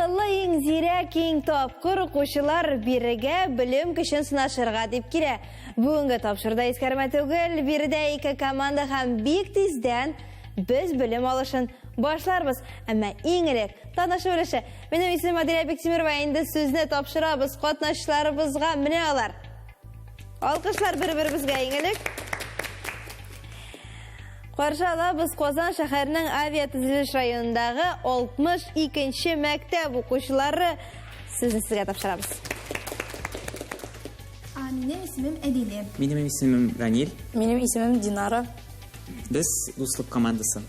Ақыллы ең зирек ең тапқыр оқушылар беріге білім күшін сынашырға деп келе. Бүгінгі тапшырда ескерме түгіл, беріде екі команда һәм бик тезден біз білім алышын башларбыз. Әмі ең елек, танышы біліші. Менің исемім Адилия Бектемирова, енді сөзіне тапшырабыз, қатнашыларыбызға міне алар. Алқышлар бір-бірімізге ең елек. Қаршала біз Қозан шәһәрінің авиатүзіліш районындағы 62-ші мәктәп оқушылары сізге тапшырамыз. Менің исемім Әдиле. Менің исемім Ранил. Менің исемім Динара. Біз достық командасы.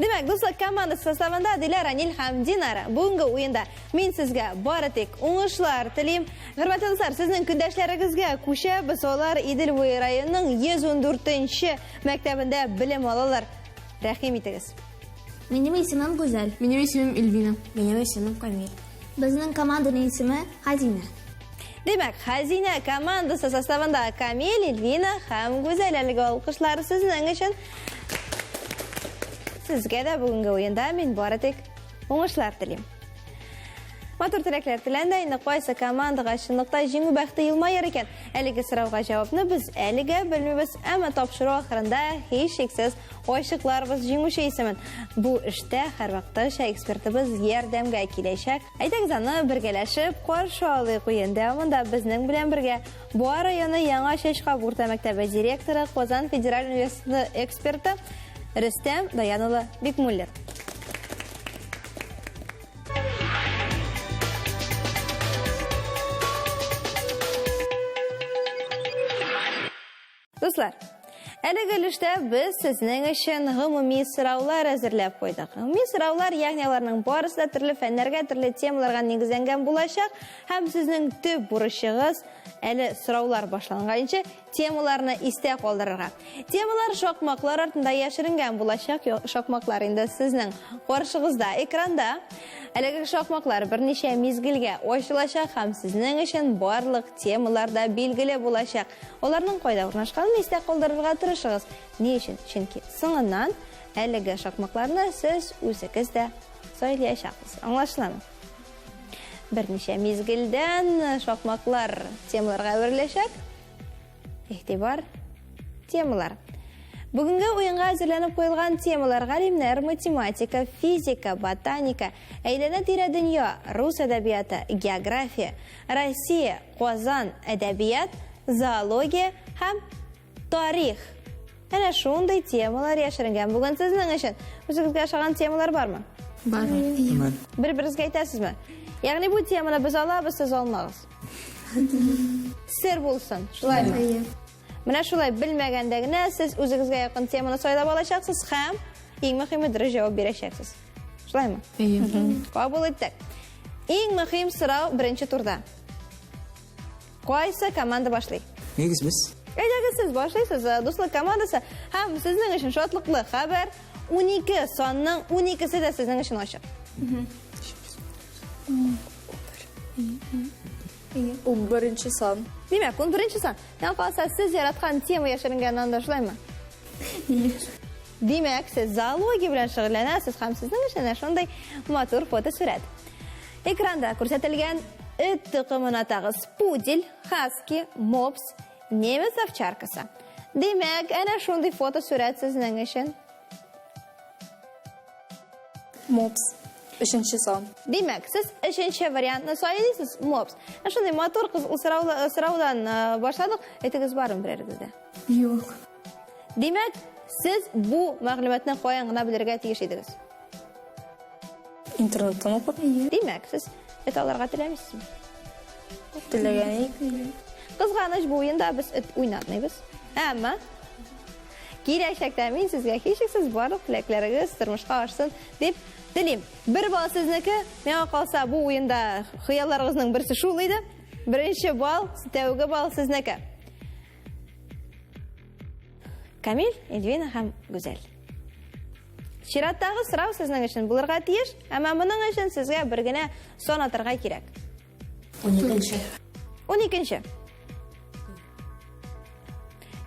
Демек, достық командасы составында Адилия, Ранил һәм Динара. Бүгінгі ойында мен сізге бары тек оңышлар тілейм. Құрметті достар, сіздің күндашларыңызға көшеміз, олар Идел-Буй районының 114-ші мәктәбінде білім алалар. Рәхим етіңіз. Менің исемім Гүзәл. Менің исемім Эльвина. Менің исемім Камил. Біздің команданың исемі Хазина. Демек, Хазина командасы составында Камил, Эльвина һәм Гүзәл. Әлгі алқышлары сіздің үшін. Сізге де бүгінгі ойында мен бары тек оңышлар тілейм. Матур тілеклер тіләнді, енді қойсы командаға шындықта жеңу бәқті елмайыр екен. Әлігі сұрауға жауапны біз әлігі білмебіз, әмі тапшыру ақырында еш шексіз ойшықларыбыз жеңуші есімін. Бұл ішті қарвақтыша экспертібіз ердемге келешек. Айтағызаны біргелешіп, қоршы алы қойынды амында біздің білен бірге Буа районы Яңа Шешқа Бурта мәктәбі директоры, Қозан федераль университеті эксперті Рүстем Даянұлы Бекмуллер. Достар, әлігі үлішті біз сіздің үшін ғымыми сұраулар әзірлеп қойдық. Ғымыми сұраулар, яғни оларының барысы да түрлі фәннерге, түрлі темаларға негізленген болашақ, һәм сіздің түп бұрышығыз әлі сұраулар башланғанша темаларны исте қолдырырға. Темалар шоқмақлар артында яшырынған болашақ, шоқмақлар енді сіздің қоршығызда, экранда. Әлігі шоқмақлар бірнеше мезгілге ойшылашақ, һәм сіздің үшін барлық темаларда белгілі болашақ. Оларның қойда орнашқанын исте қолдырырға тұрышығыз. Не үшін? Чөнки сыңынан әлігі шоқмақларны сіз өзіңізді сөйлейшақсыз. Аңлашыламы? Бірнеше мезгілден шоқмақлар темаларға өрлешек. Ихтибар темалар. Бүгінгі ойынға әзірленіп қойылған темалар ғалимнер, математика, физика, ботаника, әйлене тире дүния, рус әдәбияты, география, Россия, Қозан әдәбият, зоология һәм тарих. Әне шуындай темалар яшырынған. Бүгін сіздің үшін өзіңізге ашаған темалар бар ма? Бар. Бір-біріңізге айтасыз ма? Яғни бұл теманы біз алабыз, сіз олмағыз. Сер болсын. Шулай ма? Мына шулай білмәгәндәгіне сіз өзіңізге яқын теманы сойлап алашақсыз һәм ең мөһиме дұрыс жауап берешексіз. Шулай ма? Қабыл еттік. Ең мөһим сұрау бірінші турда. Қайсы команда башлай? Негіз біз? Сіз башлайсыз, достық командасы һәм сіздің үшін шотлықлы хабар 12 сонның 12-сі де сіздің үшін ашық. Ол бірінші сан. Демек, ол бірінші сан. Нән қалса сіз яратқан тема яшырынған анда шылай ма? Демек, сіз зоология білен шығырланасыз, һәм сіздің үшін шондай матур фото сурет. Экранда көрсетілген үт тұқымын атағы спудель, хаски, мопс, немес овчаркасы. Демек, әне шондай фото сурет сіздің үшін? Мопс. Үшінші сан. Демек, сіз үшінші вариантны сөйлейсіз, мопс. Шондай матур сұраудан башладық, етігіз барын біреріңізде? Жоқ. Демек, сіз бұл мағлұматны қойын ғына білерге тегеш едіңіз? Интернеттен оқып? Демек, сіз әт аларға тілемейсіз ме? Тілегенейік. Қызғаныш бұл ойында біз әт ойнатмайбыз. Әмі, келешекте мен сізге кешексіз барлық тілеклеріңіз тұрмышқа ашсын деп тілейм. Бір бал сізнікі, мен қалса бұл ойында қияларыңыздың бірісі шулайды. Бірінші бал, тәугі бал сізнікі. Камил, Эльвина һәм Гүзәл. Шираттағы сұрау сіздің үшін бұларға тиеш, әмі мұның үшін сізге біргіне сон атырға керек. 12-ші.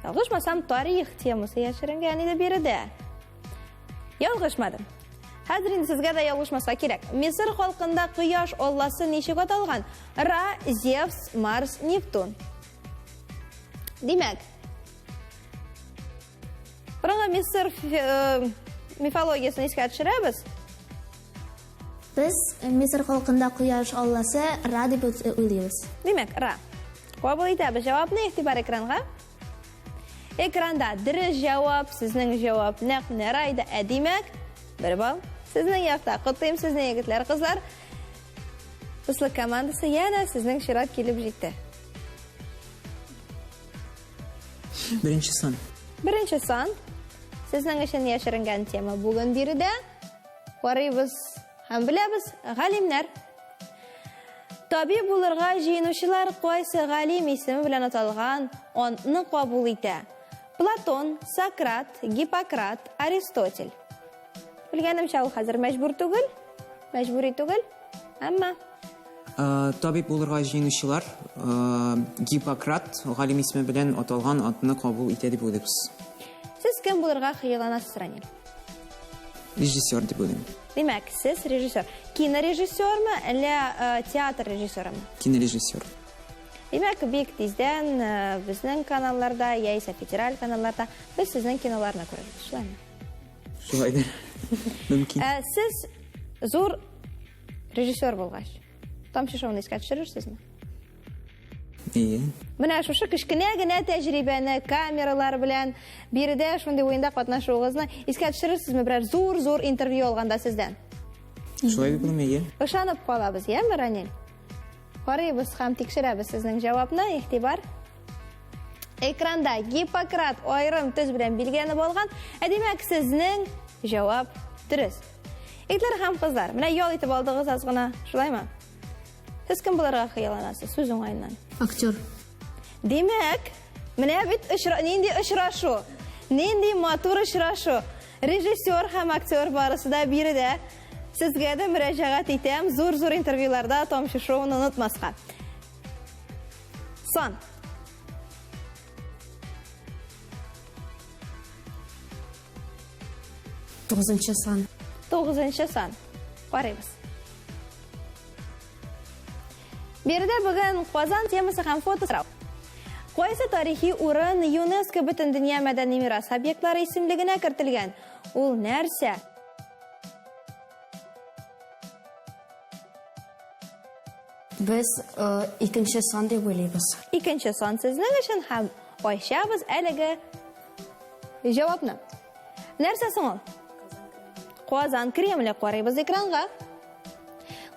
Ялғышмасам тарих темасы яшырынған еді береді. Ялғышмадым. Хәзер инде сезгә дә ялгышмаска кирәк. Мисыр халкында кояш алласы ничек аталган? Ра, Зевс, Марс, Нептун. Димәк, бұрынғы Мисыр мифологиясын искә төшерәбез. Біз Мисыр халқында құяш алласы Ра деп уйлыйбыз. Димәк, Ра. Кабул итәбез җавапны, игътибар экранга. Экранда дөрес җавап, сезнең җавап нәкъ Ра иде. Димәк, бер бал. Сезнең якта котлыйм сезне, егетләр, кызлар. Дуслык командасы яна сезнең чират килеп җитте. Birinchi son. Birinchi сан. Сезнең өчен яшеренгән тема бүген биредә. Карыйбыз һәм беләбез, галимнәр. Таби булырга җыенучылар кайсы галим исеме белән аталган аны кабул итә? Платон, Сократ, Гиппократ, Аристотель. Белгәнемчә, ул хәзер мәҗбүр түгел, мәҗбүри түгел, әмма Табиб булырга җыенучылар Гиппократ галим исеме белән аталган атны кабул итә дип уйлыйбыз. сез кем булырга хыялланасыз, Ранил? Режиссер дип уйлыйм. Димәк, сез режиссер. Кинорежиссермы, әллә театр режиссерымы? Кинорежиссер. Димәк, бик тиздән безнең каналларда, яисә федераль каналларда без сезнең киноларны күрәбез. Шулаймы? Шулайдыр. Мөмкин. Сез зур режиссер булгач, тамчы шоуны искә төшерерсезме? Ие. Менә шушы кечкенә генә тәҗрибәне камералар белән биредә шундый уенда катнашуыгызны искә төшерерсезме? Берәр зур интервью алганда сездән. Шулай дип уйлыйм, ие. Ышанып калабыз, яме, Ранил? Карыйбыз һәм тикшерәбез сезнең җавапны, игътибар. Экранда Гиппократ айрым төз белән билгеләнеп алган. Димәк, сезнең җавап дөрес. Итләр һәм кызлар, менә ял итеп алдыгыз аз гына, шулаймы? Сез кем булырга хыялланасыз сүз уңайыннан? Актер. Димәк, менә бит нинди очрашу, нинди матур очрашу. Режиссер һәм актер барысы да биредә. Сезгә дә мөрәҗәгать итәм, зур интервьюларда тамчы шоуны онытмаска. Сан. Тугызынчы сан. 9-нчы сан. Карыйбыз. Биредә бүген Казан темасы һәм фото сорау. Кайсы тарихи урын ЮНЕСКО Бөтендөнья мәдәни мирас объектлары исемлегенә кертелгән? Ул нәрсә? Без икенче сан дип уйлыйбыз. Икенче сан сезнең өчен һәм ачабыз әлеге җавапны. Нәрсә соң ул? Казан Кремле карыйбыз экранга.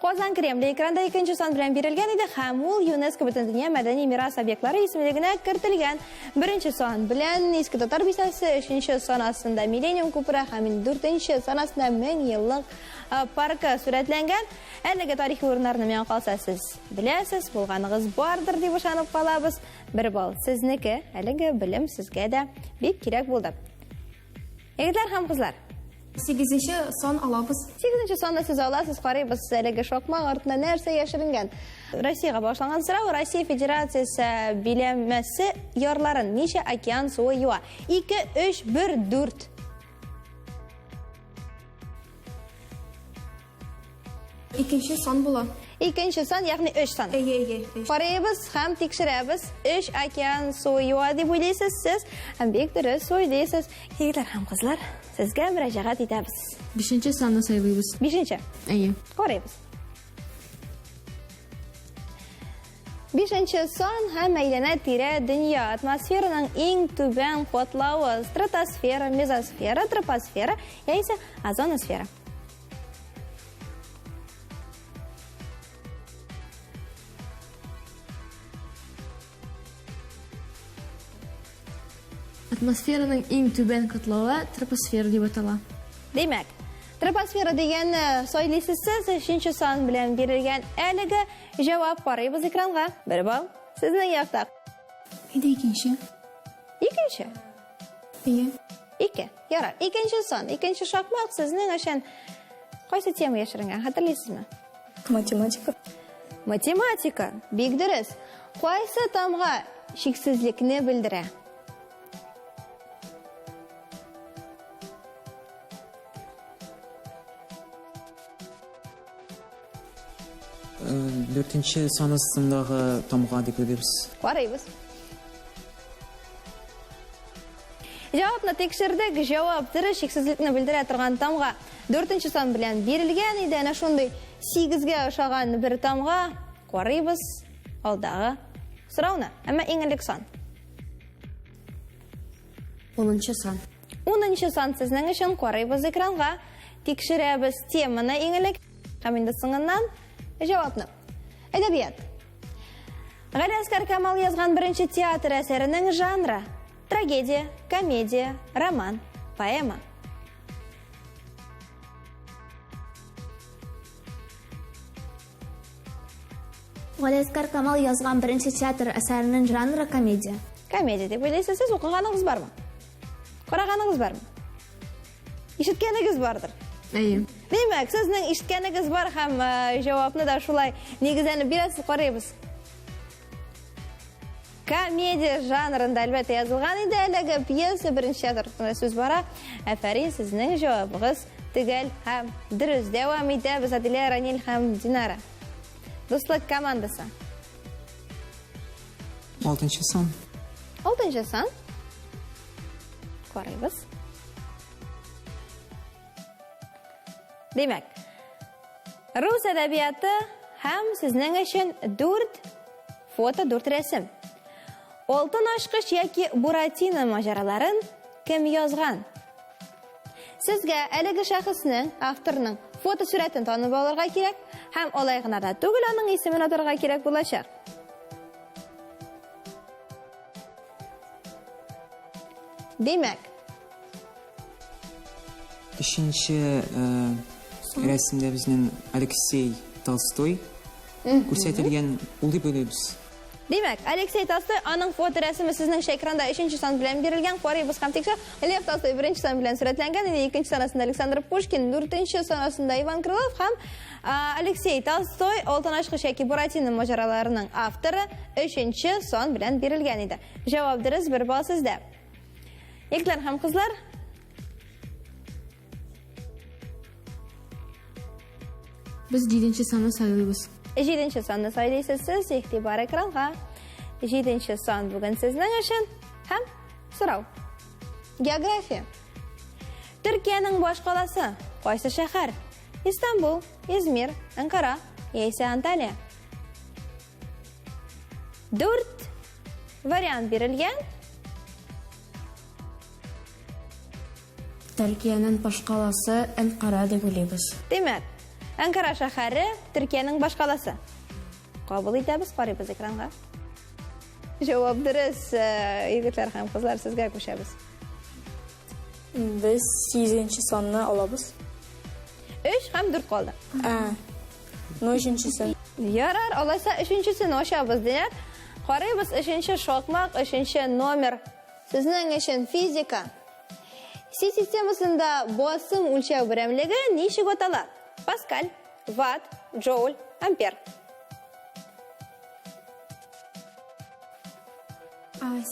Казан Кремле экранда икенче сан белән бирелгән иде һәм ул ЮНЕСКО Бөтендөнья мәдәни мирас объектлары исемлегенә кертелгән. Беренче сан белән Иске Татар бистәсе, өченче санасында Миллениум күпере һәм дүртенче санасында 1000 еллык паркы сурәтләнгән. Әлеге тарихи урыннарны миңа калса сез беләсез, булганыгыз бардыр дип ышанып калабыз. Бер бал сезнеке, әлеге белем сезгә дә бик кирәк булды. Егетләр һәм кызлар, 8нче сан алабыз. 8-нче санда сез аласыз, карыйбыз әлеге шокма артында нәрсә яшеренгән. Россиягә башланган сорау. Россия Федерациясе биләмәсе ярларын ничә океан суы юа? 2, 3, 1, 4. Икенче сан була. Икенче сан, ягъни 3 сан. Әйе. Карыйбыз һәм тикшерәбез. 3 океан суы юа дип уйлыйсыз сез. Һәм бик дөрес уйлыйсыз. Егетләр һәм кызлар, сезгә мөрәҗәгать итәбез. 5нче санны сайлыйбыз. 5-нче. Әйе. Карыйбыз. 5-нче сан һәм әйләнә-тирә дөнья атмосфераның иң түбән катлавы: стратосфера, мезосфера, тропосфера яисә озоносфера. Атмосфераның иң түбән катлавы тропосфера дип атала. Димәк, тропосфера дигәнне сайлыйсыз сез, 3-нче сан белән бирелгән әлеге җавап карыйбыз экранга. Бер бал сезнең якта. Иде икенче. Икенче. Әйе. 2. Ярар, икенче сан, икенче шакмак сезнең өчен кайсы тема яшеренгән? Хәтерлисезме? Математика. Математика. Бик дөрес. Кайсы тамга чиксезлекне белдерә? 4-нче сан астындагы тамга дип уйлыйбыз. Карыйбыз. Cevapны текшердік, жауап дұры шексізлікні білдіре тұрған тамға 4-нче сан білән берілген еді. Әнә шундай 8-ге ошаған бір тамға қарайбыз алдағы сұрауны. Әмі еңілік сан. 10-нчы сан. 10-нчы сан сізнің үшін қарайбыз экранға. Текшеребіз теманы еңілік. Қаминді сыңыннан жауапны. Әдебиет. Ғалиаскар Камал язған бірінші театр әсерінің жанры. Трагедия, комедия, роман, поэма. Ғалиаскар Камал язған бірінші театр әсәрінің жанры комедия. Комедия деп ойлайсыз, сіз оқығаныңыз бар ма? Қарағаныңыз бар ма? Ишіткеніңіз бардыр. Әйе. Демек, сіздің ишіткеніңіз бар һәм жауапны да шулай негізәні бересіз, қарайбыз. Комедия жанрында әлбәттә язылған иде әлеге пьеса бірінші театрында сөз бара. Әфәрин, сіздің жауабыңыз төгәл һәм дөрес. Дәвам итәбез Адилә, Ранил һәм Динара. Дуслык командасы. 6-нчы сан. 6-нчы сан. Карыйбыз. Демәк, рус әдәбияты һәм сезнең өчен 4 фото, 4 рәсем. Алтын ашқыш яки Буратино мажараларын кем язған? Сезгә әлеге шәхеснең, авторның фото сүрәтен танып алырга кирәк, һәм алай гына да түгел, аның исемен атарга кирәк булачак. Демәк, 5-нче рәсемдә безнең Алексей Толстой күрсәтелгән ул дип уйлыйбыз. Демәк, Алексей Толстой, аның фото рәсеме сезнең экранда 3-нче сан белән бирелгән. Карыйбыз һәм тикшер. Лев Толстой 1-нче сан белән сурәтләнгән, 2-нче санасында Александр Пушкин, 4-нче санасында Иван Крылов һәм Алексей Толстой Алтын ашкыш яки Буратино мажараларының авторы 3-нче сан белән бирелгән иде. Җавап дөрес, 1 балл сездә. Егетләр һәм кызлар, Biz 7-нче санны сайлыйбыз. 7-нче санны сайлыйсыз, сез игътибар экранга. 7-нче сан бүген сезнең өчен һәм сорау. География. Төркиянең баш каласы кайсы шәһәр? Истанбул, Измир, Анкара яисә Анталия? 4 вариант бирелгән. Төркиянең баш каласы Анкара дип уйлыйбыз. Демәк, Анкара шәһәре Төркиянең баш каласы. Кабул итәбез, карыйбыз экранга. Җавап дөрес, егетләр һәм кызлар, сезгә күчәбез. Biz 8-нче санны алабыз. 3 һәм 4 калды. 3-нче сан. Ярар, алайса 3-нчесен ачабыз диләр. Карыйбыз 3-нче шакмак, 3-нче номер. Сезнең өчен физика. Си системасында басым үлчәү берәмлеге ничек атала? Паскаль, ватт, джоуль, ампер.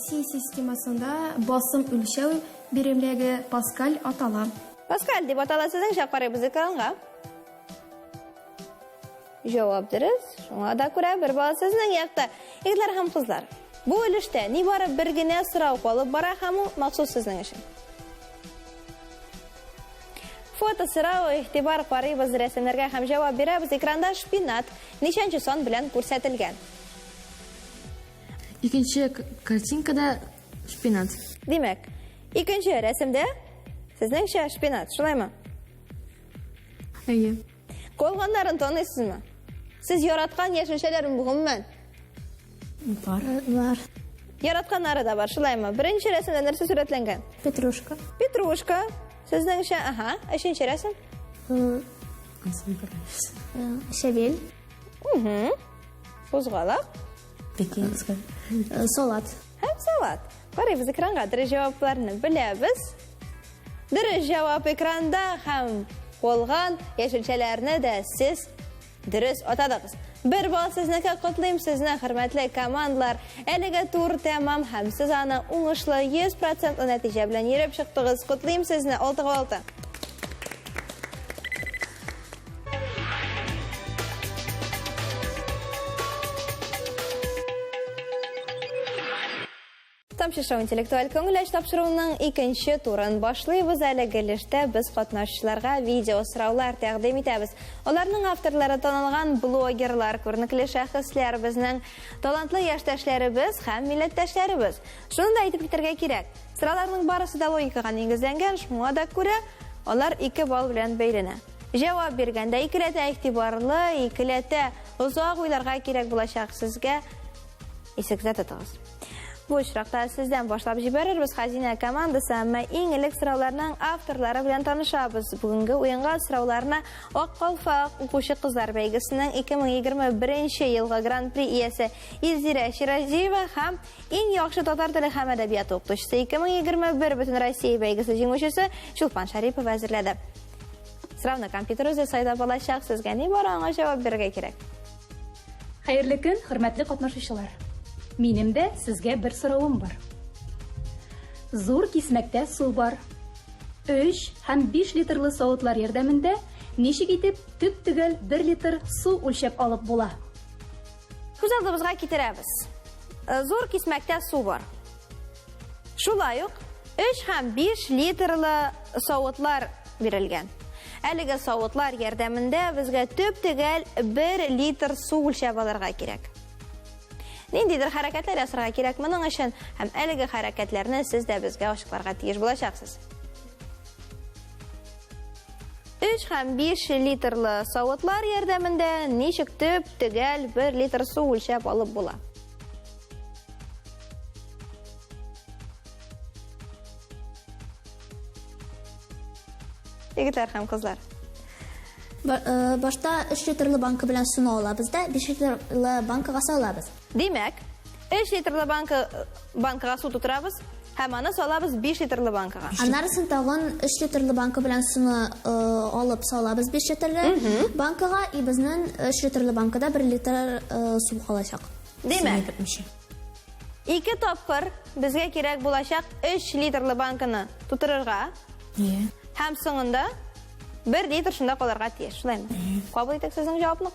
Си системасында басым үлчәү биремлеге Паскаль атала. Паскаль дип атала, сезнеңчә карыйбыз экранга. Җавап дөрес. Шуңа да күрә 1 балл сезнең якта. Егетләр һәм кызлар, бу өлештә нибары бер генә сорау калып бара һәм ул махсус сезнең өчен. Фото сорау, игътибар, карыйбыз рәсемнәргә һәм җавап бирәбез. Экранда шпинат ничәнче сан белән күрсәтелгән? 2-нче картинкада шпинат. Демәк, 2-нче рәсемдә сезнеңчә шпинат, шулаймы? Әйе. Калганнарын таныйсызмы? Сез яраткан яшелчәләрен гомумән Бар. яратканнары да бар, шулаймы? Беренче рәсемдә нәрсә сурәтләнгән? Петрушка. Петрушка. Сезнеңчә, 3-нче рәсем? Шәвел. Кузгалак. Пекинская. Салат. Һәм салат. Карыйбыз экранга, дөрес җавапларны беләбез. Дөрес җавап экранда һәм калган яшелчәләрне дә сез дөрес атадыгыз. 1 балл сезнекә котлыйм, сезне хөрмәтле командалар. Әлегә тур тәмам һәм сез аны уңышлы 100% нәтиҗә белән йөреп чыктыгыз. Котлыйм сезне 6-6. Тамчышу интеллектуаль көңіләш тапшыруының икенче турын башлыйбыз. Әлеге өлештә без катнашучыларга видео сораулар тәкъдим итәбез. Аларның авторлары танылган блогерлар, күренекле шәхесләр, безнең талантлы яшьтәшләребез һәм милләттәшләребез. Шуны да әйтеп китәргә кирәк. Сорауларның барысы да логикага нигезләнгән, шуңа да күрә алар 2 балл белән бәйләнә. Җавап биргәндә икеләтә игътибарлы, икеләтә озак уйларга кирәк булачак сезгә. Исегездә тотыгыз. Бу очракта сездән башлап җибәрербез Хәзинә командасы, әмма иң элек сорауларның авторлары белән танышабыз. Бүгенге уенга сорауларны Ак калфак укучы кызлар бәйгесенең 2021 елгы гран-при иясе Илзирә Ширазиева һәм иң яхшы татар теле һәм әдәбияты укытучысы 2021 бөтен Россия бәйгесе җиңүчесе Чулпан Шарипова әзерләде. Сорауны компьютер үзе сайда булачак, сезгә ни бар, аңа җавап бирергә кирәк. Хәерле көн, хөрмәтле катнашучылар. Минем дә сезгә бер соравым бар. Зур кисмәктә су бар. 3 һәм 5 литрлы савытлар ярдәмендә ничек итеп төп төгәл 1 литр су үлчәп алып була? Күз алдыбызга китерәбез. Зур кисмәктә су бар. Шулай ук 3 һәм 5 литрлы савытлар бирелгән. Әлеге савытлар ярдәмендә безгә төп төгәл 1 литр су үлчәп алырга кирәк. Ниндидер хәрәкәтләр ясарга кирәк моның өчен, һәм әлеге хәрәкәтләрне сез дә безгә ачыкларга тиеш булачаксыз. 3 һәм 5 литрлы савытлар ярдәмендә ничек төп төгәл 1 литр су үлчәп алып була? Егетләр һәм кызлар. Башта 3 литрлы банка белән суны алабыз да 5 литрлы банкага салабыз. Димәк, 3 литрлы банкага су тутырабыз һәм аны салабыз 5 литрлы банкага. Аннарысын тагын 3 литрлы банка белән суны алып салабыз 5 литрлы банкага, и безнең 3 литрлы банкада 1 литр су калачак. Димәк, 2 тапкыр безгә кирәк булачак 3 литрлы банканы тутырырга. Һәм соңында 1 литр шунда калырга тиеш. Шулаймы? Кабул итәк сезнең җавапны.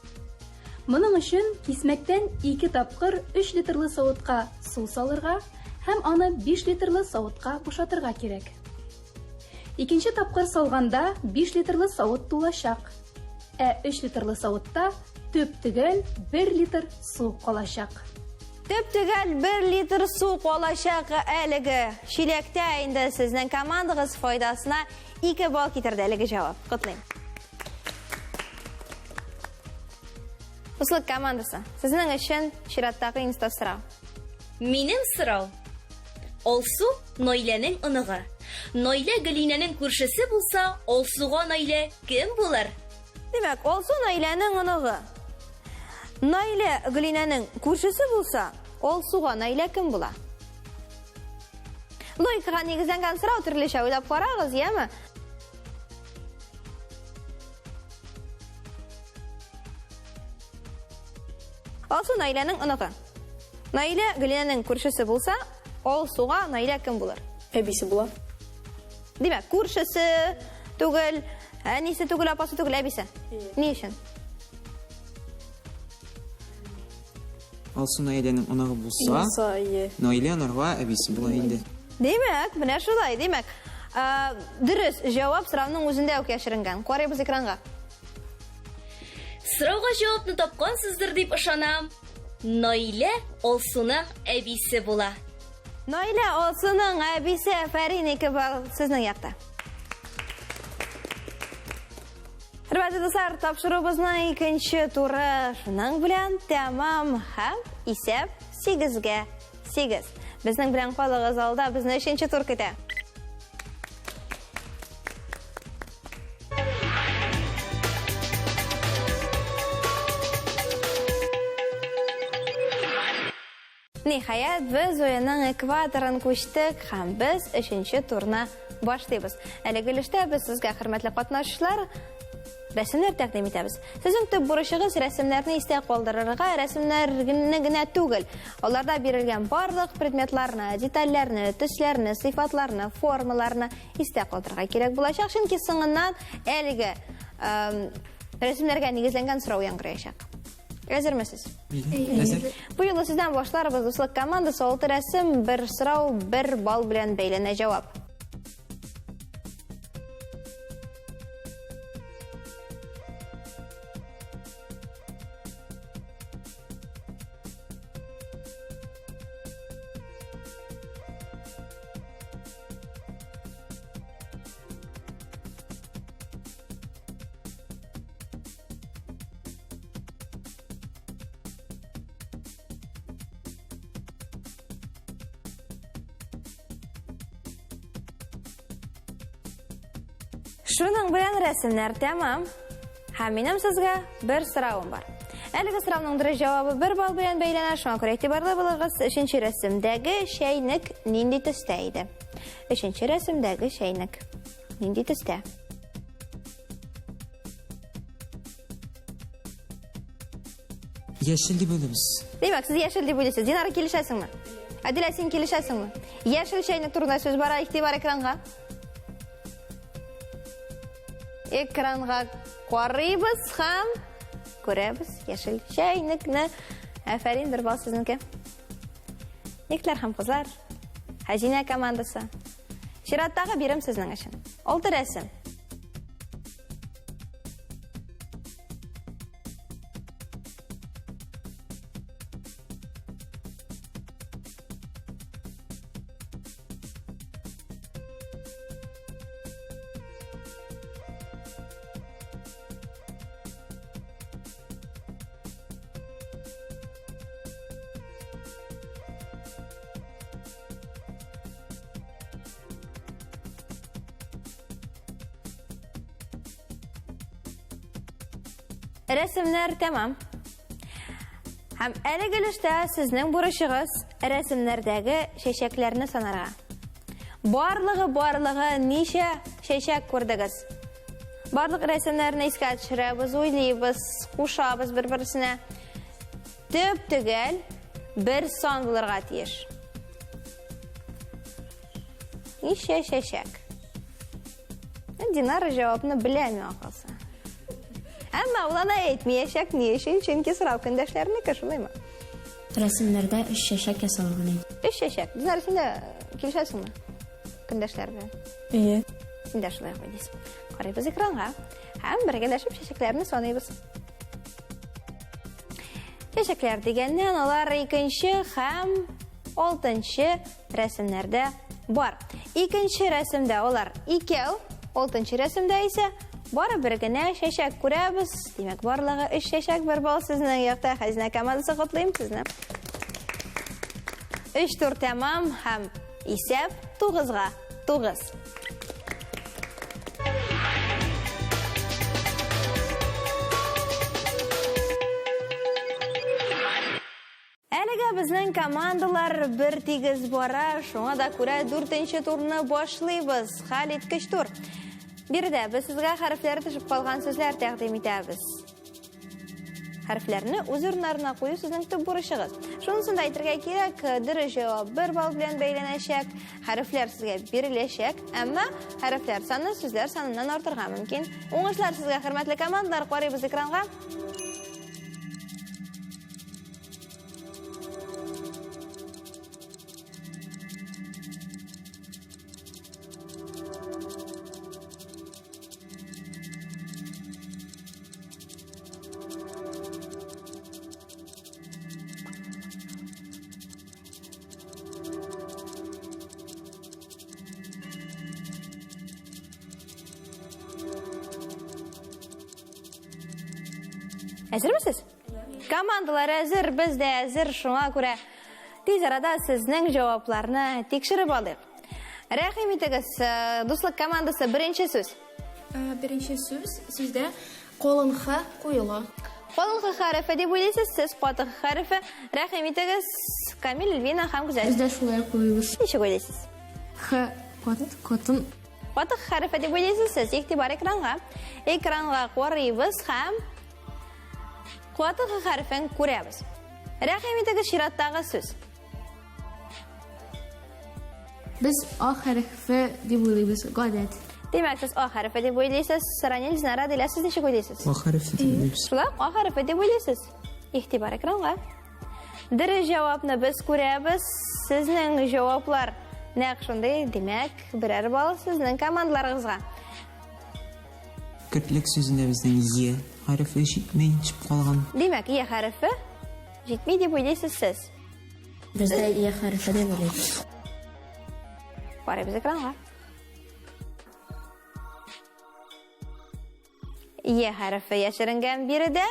Моның өчен кисмәктән 2 тапкыр 3 литрлы савытка су салырга һәм аны 5 литрлы савытка бушатырга кирәк. Икенче тапкыр салганда 5 литрлы савыт тулачак. 3 литрлы савытта төп төгәл 1 литр су калачак. Төп төгәл 1 литр су калачак әлеге чиләктә инде сезнең командагыз файдасына 2 балл китерде әлеге җавап. Котлыйм. Услык командасы. Сезнең өчен чираттагы инста сорау. Минем сорау. Алсу Наиләнең оныгы. Наилә Гөлинәнең күршесе булса, Алсуга Наилә кем булыр? Димәк, Алсу Наиләнең оныгы. Наилә Гөлинәнең күршесе булса, Алсуга Наилә кем була? Логикага нигезләнгән сорау, төрлечә уйлап карагыз, яме? Алсу Наиләнең оныгы. Наилә Гөлинәнең күршесе булса, Алсуга Наилә кем булыр? Әбисе була. Димәк, күршесе түгел, әнисе түгел, апасы түгел, әбисе. Ни өчен? Алсу Наиләнең оныгы булса, Наилә анарга әбисе була инде. Димәк, менә шулай, димәк. Дөрес җавап сорауның үзендә үк яшеренгән. Карыйбыз экранга. Сорауга җавапны тапкансыздыр дип ышанам. Наилә Алсуның әбисе була. Наилә Алсуның әбисе, Фәрин 2 балл сезнең якта. Хөрмәтле дуслар, тапшырубызның икенче туры шуның белән тәмам һәм исәп 8-гә 8. Безнең белән калыгыз, алда безне 3нче тур көтә. Ниһаят, без уенның экваторын күчтек һәм без 3нче турны башлыйбыз. Әлеге өлештә без сезгә, хөрмәтле катнашучылар, рәсемнәр тәкъдим итәбез. Сезнең төп бурычыгыз рәсемнәрне истә калдырырга, рәсемнәрне генә түгел. Аларда бирелгән барлык предметларны, детальләрне, төсләрне, сыйфатларны, формаларны истә калдырырга кирәк булачак, чөнки соңыннан әлеге рәсемнәргә нигезләнгән сорау яңгырыячак. Әзермесез? Әзер. Bu yolu sizden başlarız. Дуслык командасы 6 рәсем, 1 сорау, 1 бал белән бәйләнә җавап. Шуның белән рәсемнәр тәмам. Һәм минем сезгә бер сорауым бар. Әлеге сорауның дөрес җавабы 1 бал белән бәйләнә. Шуңа күрә игътибарлы булыгыз. 3нче рәсемдәге чәйнек нинди төстә иде? 3нче рәсемдәге чәйнек нинди төстә? Яшел дип уйлыйбыз. Димәк, сез яшел дип уйлыйсыз. Динара, килешәсеңме? Адилә, син килешәсеңме? Яшел чәйнек турында сүз бара, игътибар экранга. Экранга карыйбыз һәм күрәбез яшел чәйнекне. Афәрин, 1 бал сезнеке. Яклар һәм кызлар, Хәзинә командасы. Чираттагы бирем сезнең өчен. 6 рәсем. Рәсемнәр тәмам. Һәм әлеге өлештә сезнең бурычыгыз рәсемнәрдәге чәчәкләрне санарга. Барлыгы ничә чәчәк күрдегез? Барлык рәсемнәрне искә төшерәбез, уйлыйбыз, кушабыз бер-берсенә. Төп түгел, 1 сан булырга тиеш. Ничә чәчәк? Динара җавапны беләме акылсы? Әмма ул аны әйтмәячәк, ни өчен? Чөнки сорау көндәшләренеке, шулаймы? Рәсемнәрдә 3 чәчәк ясалган иде. 3 чәчәк. Динара, син дә килешәсеңме? Көндәшләр белән. Ие. Син дә шулай уйлыйсың. Карыйбыз экранга. Һәм бергәләшеп чәчәкләрне саныйбыз. Чәчәкләр дигәннән алар 2нче һәм 6нчы рәсемнәрдә бар. 2нче рәсемдә алар 2, 6нчы рәсемдә исә бары бер генә чәчәк күрәбез. Димәк, барлыгы 3 чәчәк, 1 бал сезнең якта. Хәзинә командасы котлыйм сезне. 3 тур тәмам һәм исәп 9-га 9. Әлегә безнең командалар бер тигез бара, шуңа да күрә 4нче турны башлыйбыз. Хәл иткеч тур. Бирдә без сезгә хәрефләре төшеп калган сүзләр тәкъдим итәбез. Хәрефләрне үз урыннарына кую сезнең төп бурычыгыз. Шунысын да әйтергә кирәк, дөрес җавап 1 бал белән бәйләнәчәк. Хәрефләр сезгә биреләчәк, әмма хәрефләр саны сүзләр саныннан артырга мөмкин. Уңышлар сезгә, хөрмәтле командалар, карыйбыз экранга. Әзермесез? Командалар әзер, біз дә әзер, шуңа күрә тиз арада сезнең җавапларны тикшереп алыйк. Рәхим итегез, дуслык командасы, беренче сүз. Беренче сүздә калын х куела. Калын х хәрефе дип уйлыйсыз, сез каты х хәрефе. Рәхим итегез, Камил, Эльвина һәм Гүзәл. Без дә шулай куйбыз. Ничек уйлыйсыз? Х катын. Каты х хәрефе дип уйлыйсыз, сез игътибар экранга. Экранга карыйбыз һәм каты х хәрефен күрәбез. Рәхим итегез, чираттагы сүз. Biz A hərfi deyə uyluyuz, гадәт. Демәк, сез А хәрефе дип уйлыйсыз, Ранил, Динара, Дилә, сез ничек уйлыйсыз? А хәрефе дип уйлыйбыз. Шулай, А хәрефе дип уйлыйсыз. Ихтибар экранга. Дөрес җавапны без күрәбез. Сезнең җаваплар нәкъ шундый, димәк, берәр балл сезнең командаларыгызга. Кертлек сүзендә безнең е хәрефе җитмәй чыгып калган. Димәк, е хәрефе җитми дип уйлыйсыз сез. Бездә я хәрефе дип уйлыйбыз. Карыйбыз экранга. Е хәрефе яшеренгән биредә.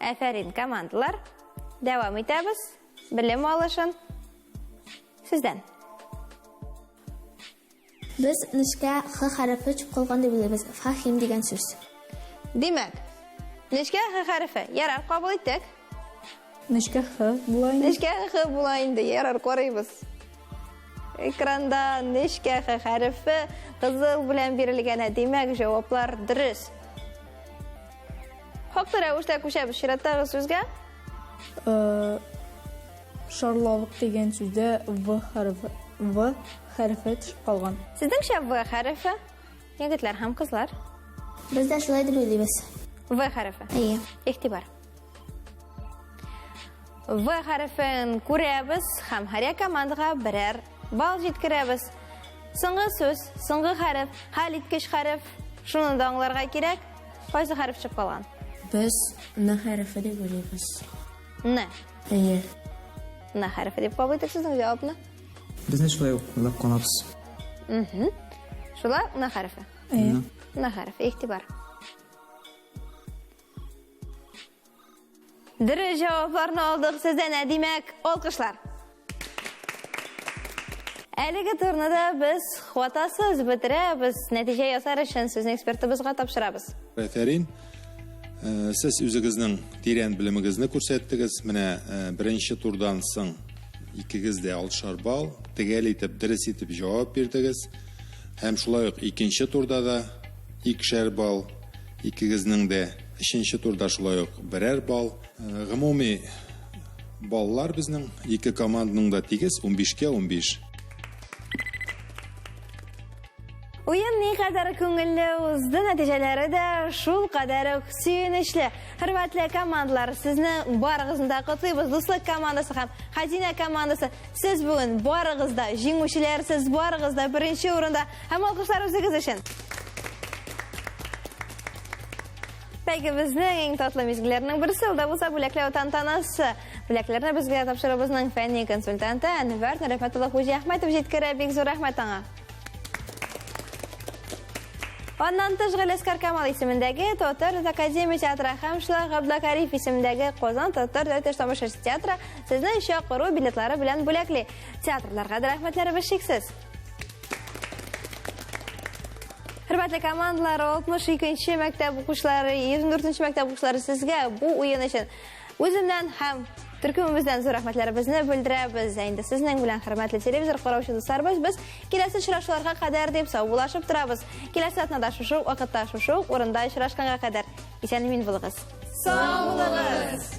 Афәрин, командалар. Дәвам итәбез. Белем алышын сездән. Без нечкә х хәрефе чыгып калган дип уйлыйбыз. Фахим дигән сүз. Димәк, нечкә х хәрефе ярар кабул иттек. Нечкә х була инде. Нечкә х була инде, ярар карыйбыз. Экранда нечкә х хәрефе кызыл белән бирелгән, димәк, җаваплар дөрес. Хаклы рәвештә күчәбез чираттагы сүзгә. Шарлавык дигән сүздә в хәрефе төшеп калган. Сезнеңчә в хәрефе, егетләр һәм кызлар, Без дә шулай дип уйлыйбыз. в хәрефе. Әйе. Ихтибар. В хәрефен күрәбез һәм һәр командага берәр балл җиткерәбез. Соңгы сүз, соңгы хәреф, хәл иткеч хәреф, шуны да аңларга кирәк. Кайсы хәреф чыгып калган? Без н хәрефе дип уйлыйбыз. Н. Әйе. Н хәрефе дип кабул итәк сезнең җавапны. Безне шулай ук уйлап калабыз. Шулай Н хәрефе. Әйе. Н хәрефе, ихтибар. Дөрес җавапларны алдык сездән, димәк, алкышлар. Әлеге турнада без хватасыз бетерәбез, нәтиҗә ясар өчен сезнең экспертыбызга тапшырабыз. Афәрин, сез үзегезнең тирән белемегезне күрсәттегез. Менә беренче турдан соң икегез дә 6 балл, төгәл итеп, дөрес итеп җавап бирдегез. Һәм шулай ук икенче турда да 2 балл, икегезнең дә өченче турда шулай ук 1 балл. Гомуми баллар безнең ике команданың да тигез 15-кә 15. Уен ни кадәр күңелле узды, нәтиҗәләре дә шул кадәр сөенечле. Хөрмәтле командалар, сезне барыгызны да котлыйбыз. Дуслык командасы һәм Хәзинә командасы. Сез бүген барыгыз да җиңүчеләр, сез барыгыз да беренче урында. Һәм алкышлар үзегез өчен. Бәлки безнең иң татлы мизгелләрнең берсе ул да булса бүләкләү тантанасы. Бүләкләрне безгә тапшырабызның фәнни консультанты Әнвәр Рәфәтулла Хуҗи Әхмәтов җиткерә, бик зур рәхмәт аңа. Аннан тыш Галескар Камал исемендәге Татар Академия театры һәм Шулай Габдулкариф исемендәге Казан Татар дәүләт тамашачы театры сезнең чакыру билетлары белән бүләкли. Театрларга да рәхмәтләребез шиксез. Хөрмәтле командалар, 62-нче мәктәп укучылары, 104-нче мәктәп укучылары, сезгә бу уен өчен үземнән һәм төркемебездән зур рәхмәтләребезне белдерәбез. Инде сезнең белән хөрмәтле телевизор караучы дусларыбыз, без киләсе очрашуларга кадәр дип саубулашып торабыз. Киләсе атнада шушы вакытта шушы урында очрашканга кадәр исән-имин булыгыз. Сау булыгыз.